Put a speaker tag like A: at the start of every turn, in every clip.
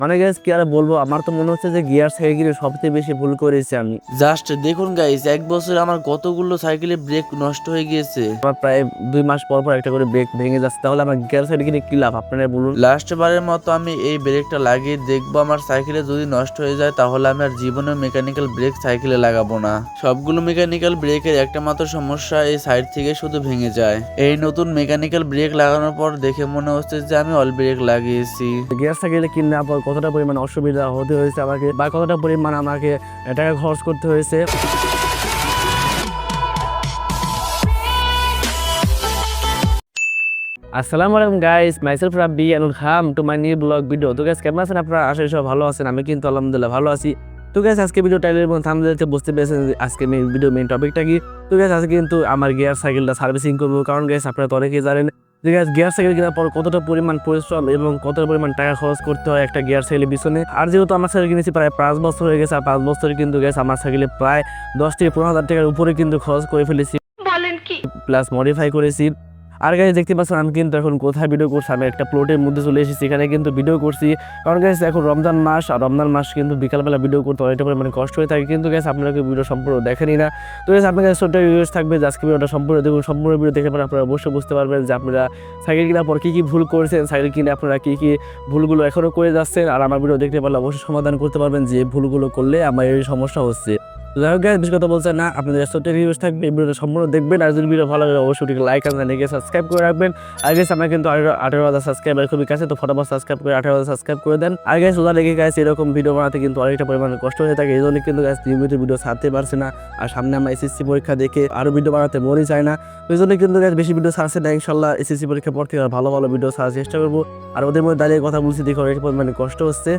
A: মানে গাইস কি আর বলবো, আমার তো মনে হচ্ছে যে গিয়ার সাইকেলে সবচেয়ে বেশি ভুল করেছি আমি।
B: জাস্ট দেখুন গাইস, এক বছরে আমার কতগুলো সাইকেলে ব্রেক নষ্ট হয়ে গিয়েছে।
A: আমার প্রায় 2 মাস পর পর একটা করে ব্রেক ভেঙে যাচ্ছে, তাহলে আমার গিয়ার সাইকেলে কি লাভ আপনারা বলুন।
B: লাস্ট বারের মতো আমি এই ব্রেকটা লাগিয়ে দেখবো, আমার সাইকেলে যদি নষ্ট হয়ে যায় তাহলে আমি আর জীবনে মেকানিক্যাল ব্রেক সাইকেলে লাগাবো না। সবগুলো মেকানিক্যাল ব্রেকের একটা মাত্র সমস্যা, এই সাইড থেকে শুধু ভেঙে যায়। এই নতুন মেকানিক্যাল ব্রেক লাগানোর পর দেখে মনে হচ্ছে যে আমি অল ব্রেক লাগিয়েছি।
A: গিয়ার সাইকেলে কিনার পর কতটা পরিমাণ অসুবিধা হতে হয়েছে আমাকে, বা কতটা পরিমাণ আমাকে টাকা খরচ করতে হয়েছে। আসসালামু আলাইকুম guys, myself Rabbi and welcome to my new blog video. তো গাইস কেমন আছেন আপনারা? আশা করি সব ভালো আছেন। আমি কিন্তু আলহামদুলিল্লাহ ভালো আছি। তো গাইস আজকে ভিডিও টাইটেল এবং থাম্বনেইলে বুঝতে পেরেছেন যে আজকে মেইন টপিকটা কি। তো গাইস আজকে কিন্তু আমার গিয়ার সাইকেলটা সার্ভিসিং করব, কারণ গাইস আপনারা তো অনেকেই জানেন যে গাইস গিয়ার সাইকেল কেনার পর কতটা পরিমাণ পরিশ্রম এবং কতটা পরিমাণ টাকা খরচ করতে হয় একটা গিয়ার সাইকেলের পিছনে। আর যেহেতু আমার সাইকেল কিনেছি প্রায় 5 বছর হয়ে গেছে, আর 5 বছরে কিন্তু গাইস আমার সাইকেলে প্রায় 10 থেকে 15,000 টাকার উপরে কিন্তু খরচ করে ফেলেছি,
C: বলেন কি?
A: প্লাস মডিফাই করেছি। আর গাইস দেখতে পাচ্ছেন আমি কিন্তু এখন কোথায় ভিডিও করছি, আমি একটা প্লটের মধ্যে চলে এসেছি, এখানে কিন্তু ভিডিও করছি। কারণ গাইস এখন রমজান মাস, আর রমজান মাস কিন্তু বিকালবেলা ভিডিও করতে অনেকটা পরিমাণে কষ্ট হয়ে থাকে, কিন্তু গাইস আপনারা ভিডিও সম্পূর্ণ দেখেনি না। তো গাইস আপনার কাছে ছোট্ট রিকোয়েস্ট থাকবে যে আজকে ভিডিওটা সম্পূর্ণ দেখুন। সম্পূর্ণ ভিডিও দেখে পরে আপনারা অবশ্যই বুঝতে পারবেন যে আপনারা সাইকেল কেনার পর কী কী ভুল করেছেন, সাইকেল কিনে আপনারা কী কী ভুলগুলো এখনও করে যাচ্ছেন। আর আমার ভিডিও দেখতে পারলে অবশ্যই সমাধান করতে পারবেন যে ভুলগুলো করলে আমার এই সমস্যা হচ্ছে। যাই হোক গাইস, বেশি কথা বলছেন না, আপনাদের ছোট্ট রিকোয়েস্ট থাকবে এই ভিডিওটা সম্পূর্ণ দেখবেন। আর যদি ভিডিও ভালো লাগে অবশ্যই লাইক আর চ্যানেলকে সাবস্ক্রাইব করে রাখবেন। আর গাইস আমরা কিন্তু 18,000 সাবস্ক্রাইবার খুবই কাছে, তো ফটাফট সাবস্ক্রাইব করে 18,000 সাবস্ক্রাইব করে দেন। আর গাইস ওরা লেগে গাইস এরকম ভিডিও বানাতে কিন্তু অনেকটা পরিমাণে কষ্ট হয়ে থাকে, এই জন্য কিন্তু গাইস নিয়মিত ভিডিও ছাড়তে পারছে না। আর সামনে আমরা এসএসসি পরীক্ষা দেখে আরো ভিডিও বানাতে মনই চায় না, এই জন্য কিন্তু গাইস বেশি ভিডিও ছাড়ছে না। ইনশাল্লাহ এসএসসি পরীক্ষার পর থেকে ভালো ভালো ভিডিও ছাড়ার চেষ্টা করবো। আর ওদের মধ্যে দাঁড়িয়ে কথা বলছি দেখে অনেকটা পরিমাণে কষ্ট হচ্ছে।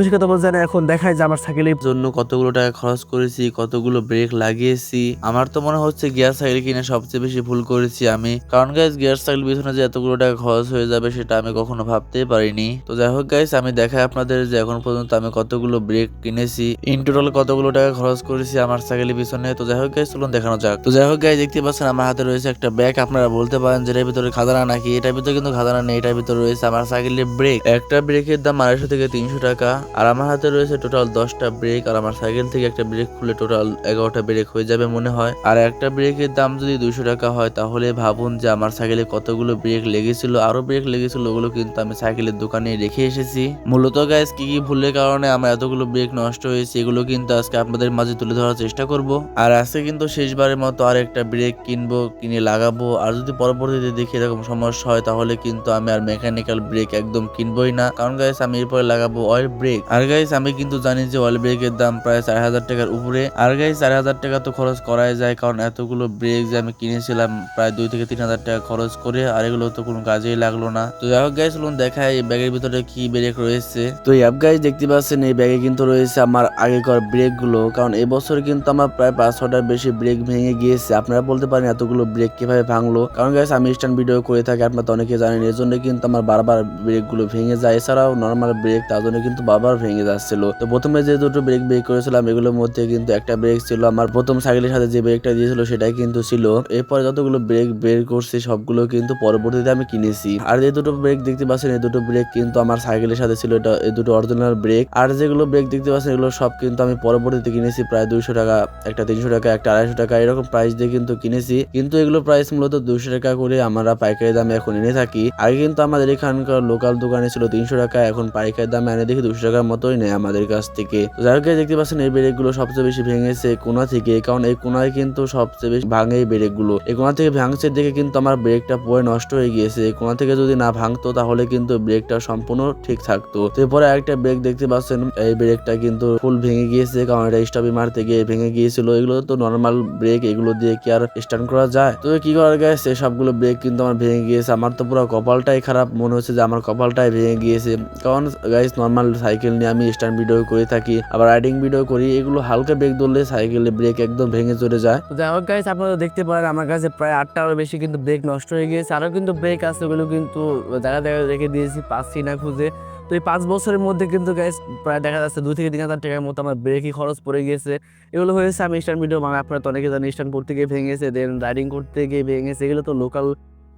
A: বেশি কথা বলছে না, এখন দেখায় যে আমার সাইকেলে
B: জন্য কতগুলো টাকা খরচ করেছি, কতগুলো ব্রেক লাগিয়েছি। আমার তো মনে হচ্ছে গিয়ার সাইকেল কিনে সবচেয়ে বেশি ভুল করেছি আমি, কারণ গাইস গিয়ার সাইকেল পিছনে যে এতগুলো টাকা খরচ হয়ে যাবে সেটা আমি কখনো ভাবতেই পারিনি। তো যাই হোক গাইস, আমি দেখাই আপনাদের যে এখন পর্যন্ত আমি কতগুলো ব্রেক কিনেছি, ইন টোটাল কতগুলো টাকা খরচ করেছি আমার সাইকেলের পিছনে। তো যাই হোক গাইস, চলুন দেখানো যাক। তো যাই হোক গাইস, দেখতে পাচ্ছেন আমার হাতে রয়েছে একটা ব্যাগ। আপনারা বলতে পারেন যে এটার ভিতরে খাজানা নাকি, এটার ভিতরে কিন্তু খাজানা নেই, এটার ভিতরে রয়েছে আমার সাইকেলের ব্রেক। একটা ব্রেকের দাম 250 থেকে 300 টাকা। আর আমার হাতে রয়েছে টোটাল 10টা ব্রেক, আর আমার সাইকেল থেকে একটা ব্রেক খুলে টোটাল 11টা ব্রেক হয়ে যাবে মনে হয়। আর একটা ব্রেকের দাম যদি 200 টাকা হয় তাহলে ভাবুন যে আমার সাইকেলে কতগুলো ব্রেক লেগেছিল। আরো ব্রেক লেগেছিল, ওগুলো কিন্তু আমি সাইকেলের দোকানে রেখে এসেছি। মূলত গাইস কি কি ভুলের কারণে আমার এতগুলো ব্রেক নষ্ট হয়েছে এগুলো কিন্তু আজকে আপনাদের মাঝে তুলে ধরার চেষ্টা করব। আর আজকে কিন্তু শেষবারের মতো আর একটা ব্রেক কিনবো, কিনে লাগাবো। আর যদি পরবর্তীতে দেখি এরকম সমস্যা হয় তাহলে কিন্তু আমি আর মেকানিক্যাল ব্রেক একদম কিনবোই না, কারণ গাইস আমি এরপরে লাগাবো অয়েল ব্রেক। আর গাইস আমি কিন্তু জানি যে অয়েল ব্রেকের দাম প্রায় 4,000 টাকার উপরে। আর গাইস 4,000 টাকা তো খরচ করাই যায়, কারণ এতগুলো ব্রেক যে আমি কিনেছিলাম প্রায় 2 থেকে 3,000 টাকা খরচ করে, আর এগুলো তো কোনো কাজেই লাগলো না। তো যাই হোক গাইস, চলুন দেখাই এই ব্যাগের ভিতরে কি ব্রেক রয়েছে। তো এই গাইস দেখতে পাচ্ছেন এই ব্যাগে কিন্তু রয়েছে আমার আগেকার ব্রেক গুলো, কারণ এই বছর কিন্তু আমার প্রায় 5-6টার বেশি ব্রেক ভেঙে গিয়েছে। আপনারা বলতে পারেন এতগুলো ব্রেক কিভাবে ভাঙলো, কারণ গাইস আমি স্ট্যান্ড ভিডিও করে থাকি, আপনারা তো অনেকে জানেন, এর জন্য কিন্তু আমার বারবার ব্রেক গুলো ভেঙে যায়। এছাড়াও নর্মাল ব্রেক তার জন্য কিন্তু বারবার ভেঙে যাচ্ছিল। তো প্রথমে যে দুটো ব্রেক বের করেছিলাম এগুলোর মধ্যে কিন্তু একটা ব্রেক ছিল আমার প্রথম সাইকেলের সাথে যে ব্রেকটা দিয়েছিল সেটাই কিন্তু ছিল। এরপরে যতগুলো ব্রেক বের করছি সবগুলো কিন্তু পরবর্তীতে আমি কিনেছি। আর যে দুটো ব্রেক দেখতে পাচ্ছেন এই দুটো ব্রেক কিন্তু আমার সাইকেলের সাথে ছিল, এটা এই দুটো অরিজিনাল ব্রেক। আর যেগুলো ব্রেক দেখতে পাচ্ছেন এগুলো সব কিন্তু আমি পরবর্তীতে কিনেছি প্রায় 200 টাকা, একটা 300 টাকা, একটা 250 টাকা এরকম প্রাইস দিয়ে কিন্তু কিনেছি। কিন্তু এগুলো প্রাইস মূলত 200 টাকা করে আমরা পাইকারি দামে এখন এনে থাকি। আগে কিন্তু আমাদের এখানকার লোকাল দোকানে ছিল 300 টাকা, এখন পাইকারি দামে এনে দেখি 200 টাকার মতোই নেয় আমাদের কাছ থেকে। যাই হোক দেখতে পাচ্ছেন এই ব্রেক গুলো সবচেয়ে বেশি ভেঙেছে কোনা থেকে, কারণ এই কোনায় কিন্তু সবচেয়ে বেশি ভাঙে এই ব্রেক গুলো। এই কোনা থেকে ভাঙছে দেখে কিন্তু আমার ব্রেকটা পুরো নষ্ট হয়ে গিয়েছে। এই কোনা থেকে যদি না ভাঙতো তাহলে কিন্তু ব্রেকটা সম্পূর্ণ ঠিক থাকতো। এরপরে আরেকটা ব্রেক দেখতে পাচ্ছেন এই ব্রেকটা কিন্তু ফুল ভেঙে গিয়েছে, কারণ এটা স্টপি মারতে গিয়ে ভেঙে গিয়েছিল। এগুলো তো নর্মাল ব্রেক, এগুলো দিয়ে কি আর স্ট্যান্ড করা যায়? তো কি করার গেছে, সবগুলো ব্রেক কিন্তু আমার ভেঙে গিয়েছে। আমার তো পুরো কপালটাই খারাপ, মনে হচ্ছে যে আমার কপালটাই ভেঙে গিয়েছে। কারণ গাইস নর্মাল সাইকেল নিয়ে আমি স্ট্যান্ড ভিডিও করে থাকি, আবার রাইডিং ভিডিও করি, এগুলো হালকা ব্রেক ধরলে সাইকেলে ব্রেক একদম ভেঙে চলে যায়।
A: তো যাই হোক গাইস, আপনারা দেখতে পারেন আমার কাছে প্রায় 8টারও বেশি কিন্তু ব্রেক নষ্ট হয়ে গিয়েছে। আরও কিন্তু ব্রেক আছে, ওগুলো কিন্তু জায়গা জায়গায় রেখে দিয়েছি, পাচ্ছি না খুঁজে। তো এই 5 বছরের মধ্যে কিন্তু গাইস প্রায় দেখা যাচ্ছে 2 থেকে 3,000 টাকার মতো আমার ব্রেকই খরচ পড়ে গিয়েছে। এগুলো হয়েছে আমি স্ট্যান্ড ভিডিও, মানে আপনারা তো অনেকে জানেন স্ট্যান্ড করতে গিয়ে ভেঙেছে, দেন রাইডিং করতে গিয়ে ভেঙেছে, এগুলো তো লোকাল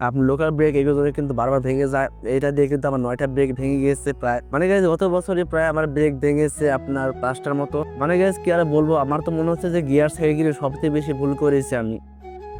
A: আপনার লোকাল ব্রেক এগুলো কিন্তু বারবার ভেঙে যায়। এটা দিয়ে কিন্তু আমার 9টা ব্রেক ভেঙে গিয়েছে প্রায়, মানে গাইজ গত বছরে প্রায় আমার ব্রেক ভেঙেছে আপনার 5টার মতো। মানে গাইজ কি আর বলবো, আমার তো মনে হচ্ছে যে গিয়ার সাইকেলে সবচেয়ে বেশি ভুল করেছি আমি।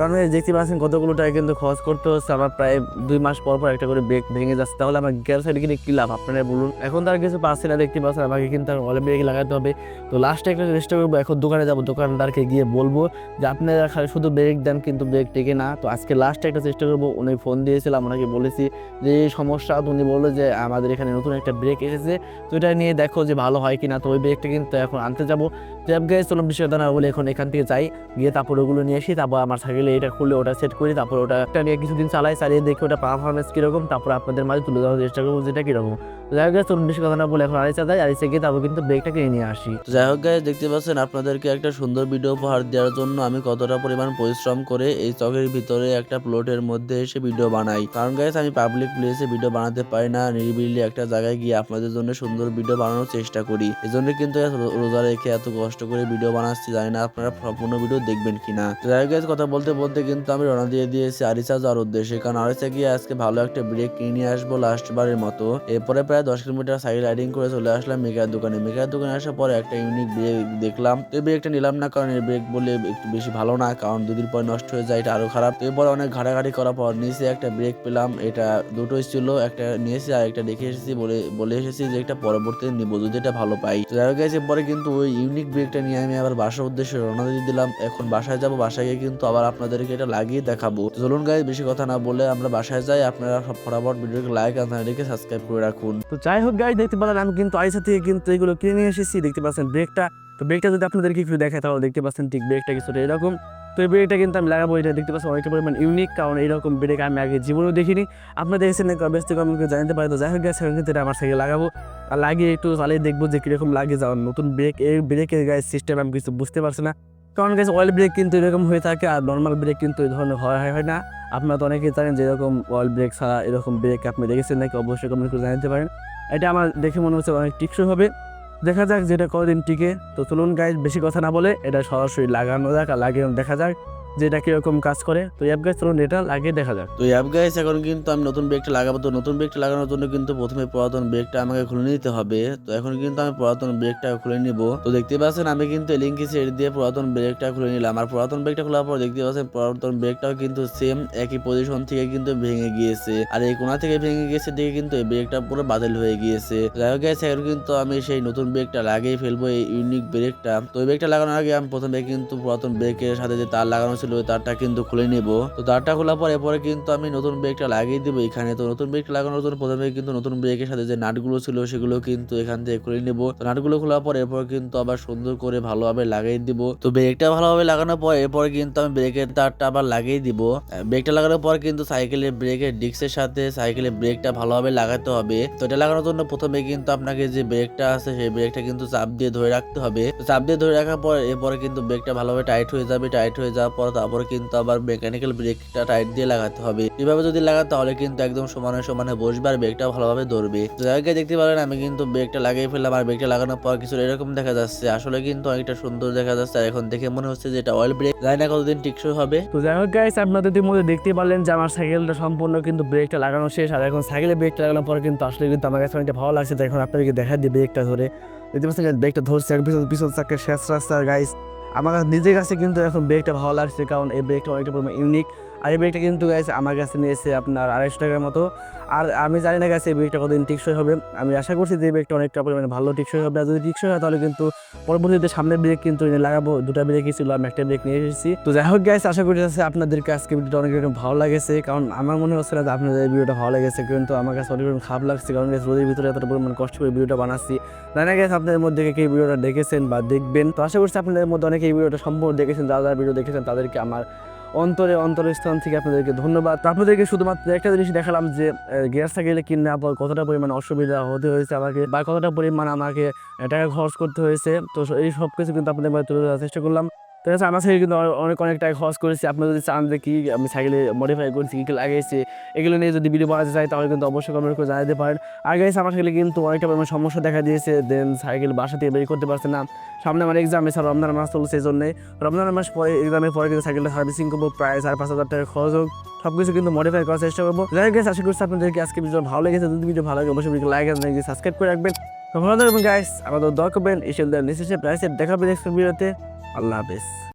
A: কারণ এই দেখতে পাচ্ছেন কতগুলো টাকা কিন্তু খরচ করতে হচ্ছে আমার, প্রায় 2 মাস পর পর একটা করে ব্রেক ভেঙে যাচ্ছে। তাহলে আমার গিয়ার সাইড কিনে কি লাভ আপনারা বলুন? এখন তার কিছু পাচ্ছি না, দেখতে পাচ্ছেন আমাকে কিন্তু অয়েল ব্রেক লাগাতে হবে। তো লাস্টে একটা চেষ্টা করবো, এখন দোকানে যাবো, দোকানদারকে গিয়ে বলবো যে আপনারা খালি শুধু ব্রেক দেন কিন্তু ব্রেক টেকে না। তো আজকে লাস্টে একটা চেষ্টা করবো। উনি ফোন দিয়েছিলাম, ওনাকে বলেছি যে এই সমস্যা। তো উনি বললো যে আমাদের এখানে নতুন একটা ব্রেক এসেছে, তো এটা নিয়ে দেখো যে ভালো হয় কিনা। তো ওই ব্রেকটা কিন্তু এখন আনতে যাবো। তো গাইজ চলুন বিষয় না বলে এখন এখান থেকে যাই, গিয়ে তারপর ওগুলো নিয়ে আসি। তারপর আমার সাইকেলে এটা খুলে ওটা সেট করি, তারপর ওটা একটা নিয়ে কিছুদিন চালিয়ে দেখি ওটা পারফরমেন্স কীরকম, তারপর আপনাদের মাঝে তুলে দেওয়ার চেষ্টা করবো যেটা কীরকম। তো যাই হোক চলুন বেশি কথা না বলে এখন আড়াইশা যাই, আড়াইশা গিয়ে তারপর কিন্তু ব্রেকটা কিনে নিয়ে আসি।
B: তো যাই হোক গাইজ, দেখতে পাচ্ছেন আপনাদেরকে একটা সুন্দর ভিডিও উপহার দেওয়ার জন্য আমি কতটা পরিমাণ পরিশ্রম করে এই চকের ভিতরে একটা প্লটের মধ্যে এসে ভিডিও বানাই। কারণ গাইজ আমি পাবলিক প্লেসে ভিডিও বানাতে পারি না, নিরিবিলি একটা জায়গায় গিয়ে আপনাদের জন্য সুন্দর ভিডিও বানানোর চেষ্টা করি। এই জন্য কিন্তু রোজা রেখে এত কষ্ট করে ভিডিও বানাচ্ছি, জানি না আপনারা সম্পূর্ণ ভিডিও দেখবেন কিনা। তো যাই হোক গাইজ, কথা বলতে বলতে কিন্তু আমি রওনা দিয়ে দিয়েছি আরিচা যাওয়ার উদ্দেশ্যে। কারণ আরিচা গিয়ে আজকে ভালো একটা ব্রেক কিনে নিয়ে আসবো লাস্ট বারের মতো। এরপরে প্রায় 10 কিলোমিটার সাইকেল রাইডিং করে চলে আসলাম মেকার দোকানে। মেকার দোকানে আসার পরে একটা ইউনিক ব্রেক দেখলাম, তো এই ব্রেকটা নিলাম না, কারণ এই ব্রেক বলে একটু বেশি ভালো না, কারণ 2 দিন পর নষ্ট হয়ে যায়, এটা আরো খারাপ। তো এরপর অনেক ঘাটাঘাটি করার পর নিচে একটা ব্রেক পেলাম, এটা দুটোই ছিল, একটা নিয়েছি আর একটা রেখে এসেছি, বলে এসেছি যে একটা পরবর্তীতে নিবো যদি এটা ভালো পাই। তো যাই গেছে পরে কিন্তু ওই ইউনিক ব্রেকটা নিয়ে আমি আবার বাসার উদ্দেশ্যে রওনা দিয়ে দিলাম। এখন বাসায় যাবো, বাসায় গিয়ে কিন্তু আবার আপনাদেরকে এটা লাগিয়ে দেখাবো। তো চলুন গাইজ বেশি কথা না বলে আমরা বাসায় যাই। আপনারা সব ফটাফট ভিডিওকে লাইক আর চ্যানেলটিকে সাবস্ক্রাইব করে রাখুন।
A: তো যাই হোক গাইজ, দেখতে পেলেন আমি কিন্তু আইসা থেকে কিন্তু এগুলো কিনে নিয়ে এসেছি। দেখতে পাচ্ছেন ব্রেকটা, তো ব্রেকটা যদি আপনাদেরকে একটু দেখায় তাহলে দেখতে পাচ্ছেন ঠিক ব্রেকটা কিছুটা এরকম। তো এই ব্রেকটা কিন্তু আমি লাগাবো, এটা দেখতে পাচ্ছেন অনেকটা পরিমাণ ইউনিক, কারণ এইরকম ব্রেক আমি আগে জীবনেও দেখিনি। আপনারা দেখেছেন না, বেশ থেকে আমাকে জানতে পারে। তো যাই হোক গাইজ, কিন্তু এটা আমার সাইকেলে লাগাবো আর লাগিয়ে একটু চালিয়ে দেখবো যে কীরকম লাগে। যাওয়ার নতুন ব্রেক, এই ব্রেকের গাইজ সিস্টেম আমি কিছু বুঝতে পারছি না, কারণ গাইজ অয়েল ব্রেক কিন্তু এরকম হয়ে থাকে আর নর্মাল ব্রেক কিন্তু এই ধরনের হয় না। আপনারা তো অনেকেই জানেন যে এরকম অয়েল ব্রেক ছাড়া এরকম ব্রেক আপনি দেখেছেন নাকি, অবশ্যই কমেন্ট করে জানাতে পারেন। এটা আমার দেখে মনে হচ্ছে অনেক টিকসই হবে, দেখা যাক যেটা কতদিন টিকে। তো চলুন গাইজ বেশি কথা না বলে এটা সরাসরি লাগানো যাক আর লাগিয়ে দেখা যাক যে এটা কিরকম কাজ করে। তো অ্যাপ গাইজ চলুন এটা লাগিয়ে দেখা যাক।
B: তো অ্যাপ গাইস, এখন কিন্তু আমি নতুন ব্রেকটা লাগাবো। তো নতুন ব্রেকটা লাগানোর জন্য কিন্তু প্রথমে পুরাতন ব্রেকটা আমাকে খুলে নিতে হবে। তো এখন কিন্তু আমি পুরাতন ব্রেকটা খুলে নিব। তো দেখতে পাচ্ছেন আমি কিন্তু এলিঙ্কি সেট দিয়ে পুরাতন ব্রেকটা খুলে নিলাম। আর পুরাতন ব্রেকটা খোলার পর দেখতে পাচ্ছেন পুরাতন ব্রেকটাও কিন্তু সেম একই পজিশন থেকে কিন্তু ভেঙে গিয়েছে, আর এই কোণা থেকে ভেঙে গিয়েছে দেখে কিন্তু এই ব্রেকটা পুরো বাতিল হয়ে গিয়েছে। যাই হোক গাইস, এখন কিন্তু আমি সেই নতুন ব্রেকটা লাগিয়ে ফেলবো, এই ইউনিক ব্রেকটা। তো এই ব্রেকটা লাগানোর আগে আমি প্রথমে কিন্তু পুরাতন ব্রেকের সাথে যে তার লাগানো ছিল ওই তারটা কিন্তু খুলে নেব। তো তারটা খোলার পর এরপরে কিন্তু আমি নতুন ব্রেকটা লাগিয়ে দিব এখানে। তো নতুন ব্রেকটা লাগানোর জন্য প্রথমে কিন্তু নতুন ব্রেকের সাথে যে নাটগুলো ছিল সেগুলো কিন্তু এখান থেকে খুলে নেব। তো নাটগুলো খোলার পর এরপর কিন্তু আবার সুন্দর করে ভালোভাবে লাগিয়ে দিব। তো ব্রেকটা ভালোভাবে লাগানোর পর এরপরে কিন্তু আমি ব্রেকের তারটা আবার লাগিয়ে দিব। ব্রেকটা লাগানোর পর কিন্তু সাইকেলের ব্রেকের ডিস্কের সাথে সাইকেলের ব্রেকটা ভালোভাবে লাগাতে হবে। তো এটা লাগানোর জন্য প্রথমে কিন্তু আপনাকে যে ব্রেকটা আছে সেই ব্রেকটা কিন্তু চাপ দিয়ে ধরে রাখতে হবে। তো চাপ দিয়ে ধরে রাখার পর এরপরে কিন্তু ব্রেকটা ভালোভাবে টাইট হয়ে যাবে। টাইট হয়ে যাওয়ার পর তারপরে কিন্তু আবার মেকানিক্যাল ব্রেকটা টাইট দিয়ে লাগাতে হবে। এভাবে যদি লাগাতে তাহলে কিন্তু একদম সমানে সমানে বসবে আর ব্রেকটা ভালোভাবে ধরবে। তো জায়গায় দেখতে পারেন আমি কিন্তু ব্রেকটা লাগিয়ে ফেললাম, আর ব্রেকটা লাগানোর পর কিছু এরকম দেখা যাচ্ছে, আসলে কিন্তু অনেকটা সুন্দর দেখা যাচ্ছে। আর এখন দেখে মনে হচ্ছে যে এটা অয়েল ব্রেক, জানি না কতদিন টিকসই হবে।
A: তো যাই হোক গাইস, আপনাদের ইতিমধ্যে দেখতে পারলেন যে আমার সাইকেলটা সম্পূর্ণ কিন্তু ব্রেকটা লাগানো শেষ। আর এখন সাইকেলে ব্রেকটা লাগানোর পর কিন্তু আসলে কিন্তু আমার কাছে অনেকটা ভালো লাগছে। তো এখন আপনাদেরকে দেখা দিই ব্রেকটা ধরে, দেখতে পাচ্ছেন ব্রেকটা ধরছে পিছন চাকের শেষ রাস্তার গাইস। আমার কাছে নিজের কাছে কিন্তু এখন ব্রেকটা ভালো লাগছে, কারণ এই ব্রেকটা অনেকটা পরিমাণ ইউনিক। আর এই ব্রেকটা কিন্তু গাইস আমার কাছে নিয়েছে আপনার 250 টাকার মতো। আর আমি জানি না গাইস এই ব্রেকটা কতদিন টিকসই হবে, আমি আশা করছি যে এই ব্রেকটা অনেকটা পরিমাণে ভালো টিকসই হবে। আর যদি টিকসই হয় তাহলে কিন্তু পরবর্তীতে সামনের ব্রেক কিন্তু লাগাবো। 2টা ব্রেকই ছিল, আমি একটা ব্রেক নিয়ে এসেছি। তো যাই হোক গাইস, আশা করি আপনাদেরকে আজকে ভিডিওটা অনেক রকম ভালো লাগেছে, কারণ আমার মনে হচ্ছে না যে আপনাদের এই ভিডিওটা ভালো লেগেছে, কিন্তু আমার কাছে অনেক রকম খারাপ লাগছে, কারণ গাইস রোদের ভিতরে এতটা পরিমাণ কষ্ট করে ভিডিওটা বানাচ্ছি। জানি না গাইস আপনাদের মধ্যে কে ভিডিওটা দেখেছেন বা দেখবেন। তো আশা করছি আপনাদের মধ্যে অনেকে এই ভিডিওটা সম্পূর্ণ দেখেছেন। যারা ভিডিও দেখেছেন তাদেরকে আমার অন্তরস্থান থেকে আপনাদেরকে ধন্যবাদ। তো আপনাদেরকে শুধুমাত্র একটা জিনিস দেখালাম যে গ্যাস সাইকেলে কিনে পর কতটা পরিমাণ অসুবিধা হতে হয়েছে আমাকে, বা কতটা পরিমাণ আমাকে টাকা খরচ করতে হয়েছে। তো এই সব কিছু কিন্তু আপনাদের মধ্যে তুলে ধরার চেষ্টা করলাম। তো আমার সাইকেল কিন্তু অনেক টাকা খরচ করেছি। আপনারা যদি চান যে কি আমি সাইকেলে মডিফাই করেছি, কী লাগিয়েছি, এগুলো নিয়ে যদি ভিডিও বানাতে চাই তাহলে কিন্তু অবশ্যই কমেন্ট করে জানাতে পারেন। আর গাইস, আমার সাইকেলে কিন্তু অনেকটা পরিমাণ সমস্যা দেখা দিয়েছে, দেন সাইকেল বাসা থেকে বের করতে পারছে না। সামনে আমার এক্সাম, এছাড়া রমজান মাস চলছে, এই জন্যে রমজান মাস পরে এক্সামের পরে কিন্তু সাইকেলটা সার্ভিসিং করবো, প্রায় 4-5 হাজার টাকা খরচ হোক। সবকিছু কিন্তু মডিফাই করার চেষ্টা করবো। যাই গেছে আশা করছি আপনাদেরকে আজকে ভিডিও ভালো লেগেছে। যদি ভিডিও ভালো লাগে অবশ্যই লাইক আর সাবস্ক্রাইব করে রাখবেন। তো ভালো থাকবেন গাইস, আমাদের দোয়া করবেন। এই সব নিচে প্রাইসে দেখা হবে নেক্সট ভিডিওতে। আল্লাহ হাফেজ।